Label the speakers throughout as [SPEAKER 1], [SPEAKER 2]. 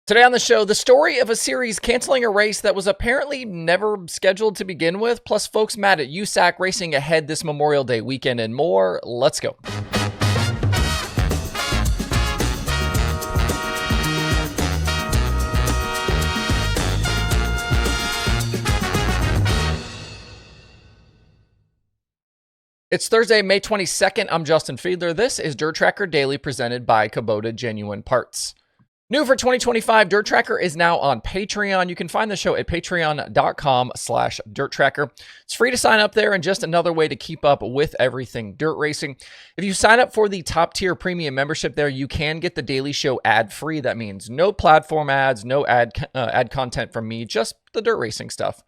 [SPEAKER 1] Today on the show, the story of a series canceling a race that was apparently never scheduled to begin with, plus folks mad at USAC racing ahead this Memorial Day weekend and more. Let's go. It's Thursday, May 22nd. I'm Justin Fiedler. This is DIRTRACKR Daily presented by Kubota Genuine Parts. New for 2025, DIRTRACKR is now on Patreon. You can find the show at patreon.com/DIRTRACKR. It's free to sign up there and just another way to keep up with everything dirt racing. If you sign up for the top tier premium membership there, you can get the daily show ad free. That means no platform ads, no ad content from me, just the dirt racing stuff.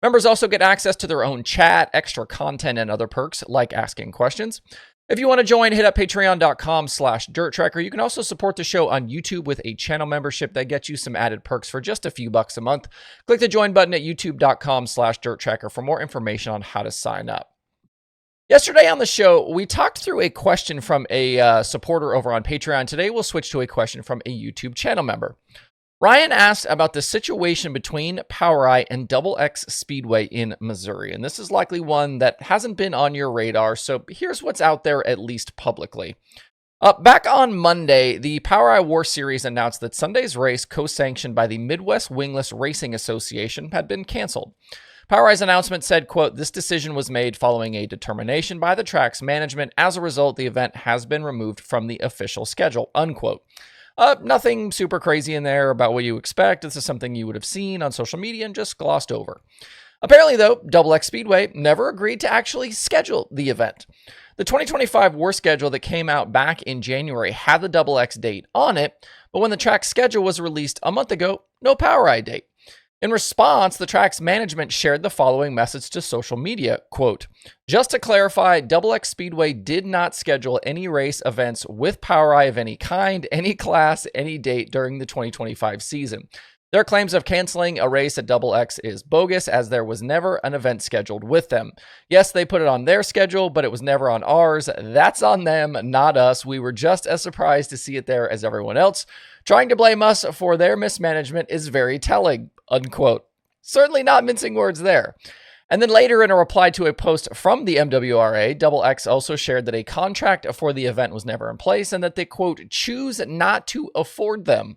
[SPEAKER 1] Members also get access to their own chat, extra content, and other perks like asking questions. If you want to join, hit up patreon.com/DIRTRACKR. You can also support the show on YouTube with a channel membership that gets you some added perks for just a few bucks a month. Click the join button at youtube.com/DIRTRACKR for more information on how to sign up. Yesterday on the show, we talked through a question from a supporter over on Patreon. Today, we'll switch to a question from a YouTube channel member. Ryan asked about the situation between POWRi and XX Speedway in Missouri, and this is likely one that hasn't been on your radar, so here's what's out there, at least publicly. Back on Monday, the POWRi War Series announced that Sunday's race, co-sanctioned by the Midwest Wingless Racing Association, had been canceled. POWRi's announcement said, quote, "This decision was made following a determination by the track's management. As a result, the event has been removed from the official schedule," unquote. Nothing super crazy in there about what you expect. This is something you would have seen on social media and just glossed over. Apparently, though, XX Speedway never agreed to actually schedule the event. The 2025 War schedule that came out back in January had the XX date on it, but when the track's schedule was released a month ago, no POWRi date. In response, the track's management shared the following message to social media, quote, "Just to clarify, XX Speedway did not schedule any race events with POWRi of any kind, any class, any date during the 2025 season. Their claims of canceling a race at XX is bogus, as there was never an event scheduled with them. Yes, they put it on their schedule, but it was never on ours. That's on them, not us. We were just as surprised to see it there as everyone else. Trying to blame us for their mismanagement is very telling," unquote. Certainly not mincing words there. And then later, in a reply to a post from the MWRA, XX also shared that a contract for the event was never in place and that they, quote, "choose not to afford them."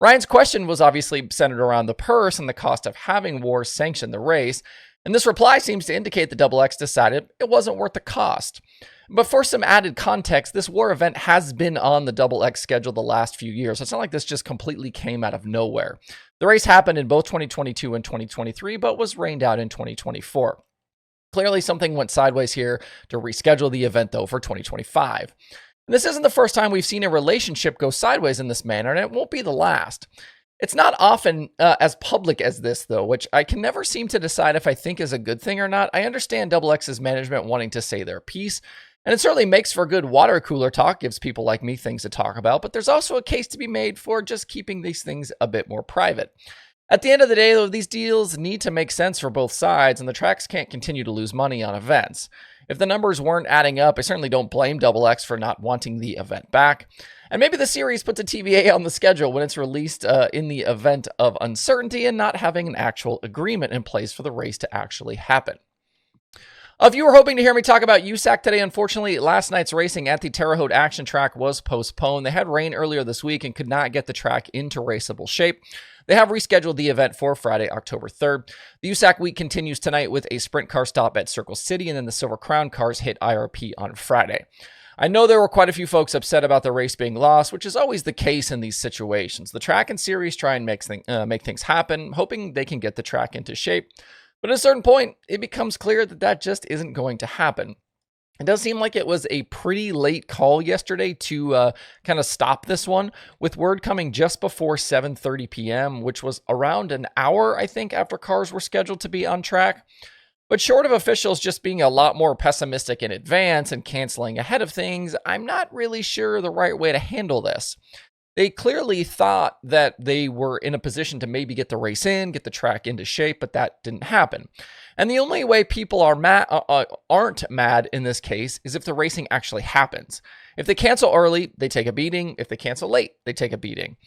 [SPEAKER 1] Ryan's question was obviously centered around the purse and the cost of having War sanction the race, and this reply seems to indicate that XX decided it wasn't worth the cost. But for some added context, this War event has been on the XX schedule the last few years. It's not like this just completely came out of nowhere. The race happened in both 2022 and 2023, but was rained out in 2024. Clearly, something went sideways here to reschedule the event, though, for 2025. And this isn't the first time we've seen a relationship go sideways in this manner, and it won't be the last. It's not often as public as this, though, which I can never seem to decide if I think is a good thing or not. I understand XX's management wanting to say their piece, and it certainly makes for good water cooler talk, gives people like me things to talk about, but there's also a case to be made for just keeping these things a bit more private. At the end of the day, though, these deals need to make sense for both sides, and the tracks can't continue to lose money on events. If the numbers weren't adding up, I certainly don't blame XX for not wanting the event back. And maybe the series puts a TVA on the schedule when it's released in the event of uncertainty and not having an actual agreement in place for the race to actually happen. If you were hoping to hear me talk about USAC today, unfortunately, last night's racing at the Terre Haute Action Track was postponed. They had rain earlier this week and could not get the track into raceable shape. They have rescheduled the event for Friday, October 3rd. The USAC week continues tonight with a sprint car stop at Circle City, and then the Silver Crown cars hit IRP on Friday. I know there were quite a few folks upset about the race being lost, which is always the case in these situations. The track and series try and make things happen, hoping they can get the track into shape. But at a certain point, it becomes clear that that just isn't going to happen. It does seem like it was a pretty late call yesterday to kind of stop this one, with word coming just before 7:30 p.m., which was around an hour, I think, after cars were scheduled to be on track. But short of officials just being a lot more pessimistic in advance and canceling ahead of things, I'm not really sure the right way to handle this. They clearly thought that they were in a position to maybe get the race in, get the track into shape, but that didn't happen. And the only way people aren't mad in this case is if the racing actually happens. If they cancel early, they take a beating. If they cancel late, they take a beating.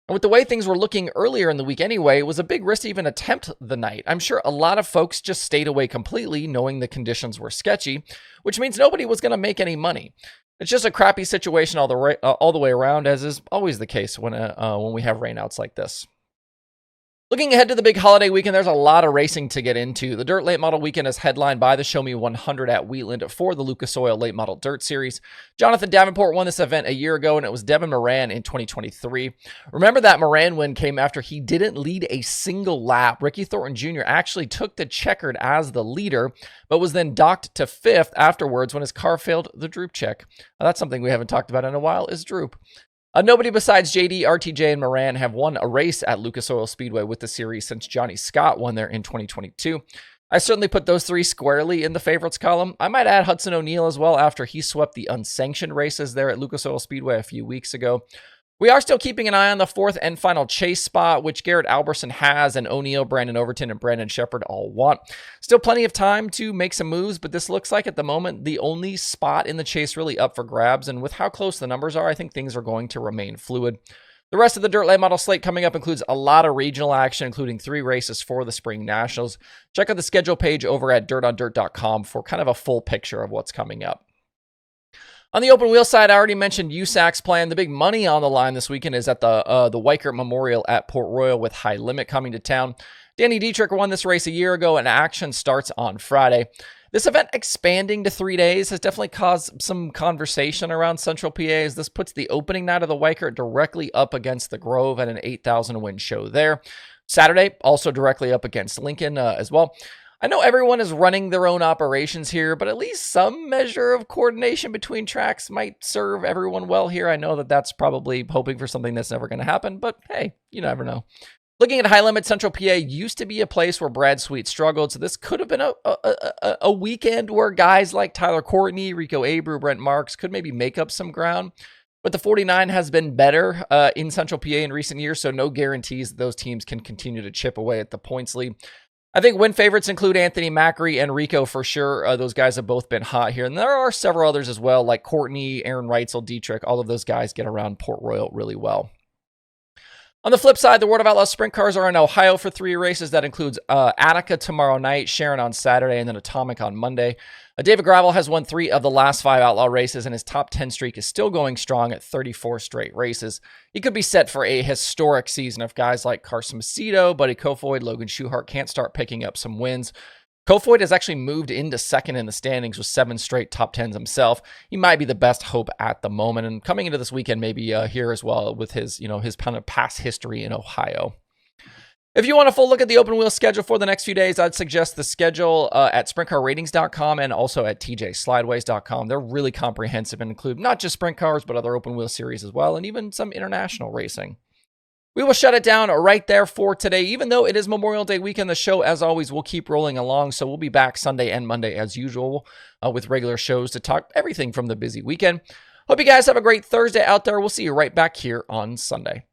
[SPEAKER 1] And with the way things were looking earlier in the week anyway, it was a big risk to even attempt the night. I'm sure a lot of folks just stayed away completely, knowing the conditions were sketchy, which means nobody was going to make any money. It's just a crappy situation all the way around, as is always the case when we have rainouts like this. Looking ahead to the big holiday weekend, there's a lot of racing to get into. The Dirt Late Model Weekend is headlined by the Show Me 100 at Wheatland for the Lucas Oil Late Model Dirt Series. Jonathan Davenport won this event a year ago, and it was Devin Moran in 2023. Remember that Moran win came after he didn't lead a single lap. Ricky Thornton Jr. actually took the checkered as the leader, but was then docked to 5th afterwards when his car failed the droop check. Now, that's something we haven't talked about in a while, is droop. Nobody besides JD, RTJ, and Moran have won a race at Lucas Oil Speedway with the series since Johnny Scott won there in 2022. I certainly put those three squarely in the favorites column. I might add Hudson O'Neal as well after he swept the unsanctioned races there at Lucas Oil Speedway a few weeks ago. We are still keeping an eye on the 4th and final chase spot, which Garrett Alberson has, and O'Neal, Brandon Overton, and Brandon Shepard all want. Still plenty of time to make some moves, but this looks like at the moment the only spot in the chase really up for grabs, and with how close the numbers are, I think things are going to remain fluid. The rest of the Dirt Late Model slate coming up includes a lot of regional action, including 3 races for the Spring Nationals. Check out the schedule page over at dirtondirt.com for kind of a full picture of what's coming up. On the open wheel side, I already mentioned USAC's plan. The big money on the line this weekend is at the Weikert Memorial at Port Royal with High Limit coming to town. Danny DIRTRACKR won this race a year ago, and action starts on Friday. This event expanding to 3 days has definitely caused some conversation around Central PA, as this puts the opening night of the Weikert directly up against the Grove at an 8,000 win show there. Saturday, also directly up against Lincoln as well. I know everyone is running their own operations here, but at least some measure of coordination between tracks might serve everyone well here. I know that that's probably hoping for something that's never going to happen, but hey, you never know. Looking at High Limit, Central PA used to be a place where Brad Sweet struggled, so this could have been a weekend where guys like Tyler Courtney, Rico Abreu, Brent Marks could maybe make up some ground. But the 49 has been better in Central PA in recent years, so no guarantees that those teams can continue to chip away at the points lead. I think win favorites include Anthony Macri and Rico for sure. Those guys have both been hot here. And there are several others as well, like Courtney, Aaron Reitzel, Dietrich. All of those guys get around Port Royal really well. On the flip side, the World of Outlaws Sprint Cars are in Ohio for 3 races. That includes Attica tomorrow night, Sharon on Saturday, and then Atomic on Monday. David Gravel has won 3 of the last 5 Outlaw races, and his top 10 streak is still going strong at 34 straight races. He could be set for a historic season if guys like Carson Macedo, Buddy Kofoid, Logan Schuchart can't start picking up some wins. Kofoid has actually moved into second in the standings with 7 straight top 10s himself. He might be the best hope at the moment, and coming into this weekend maybe here as well with his kind of past history in Ohio. If you want a full look at the open wheel schedule for the next few days, I'd suggest the schedule at sprintcarratings.com and also at tjslideways.com. They're really comprehensive and include not just sprint cars, but other open wheel series as well, and even some international racing. We will shut it down right there for today. Even though it is Memorial Day weekend, the show, as always, will keep rolling along. So we'll be back Sunday and Monday as usual with regular shows to talk everything from the busy weekend. Hope you guys have a great Thursday out there. We'll see you right back here on Sunday.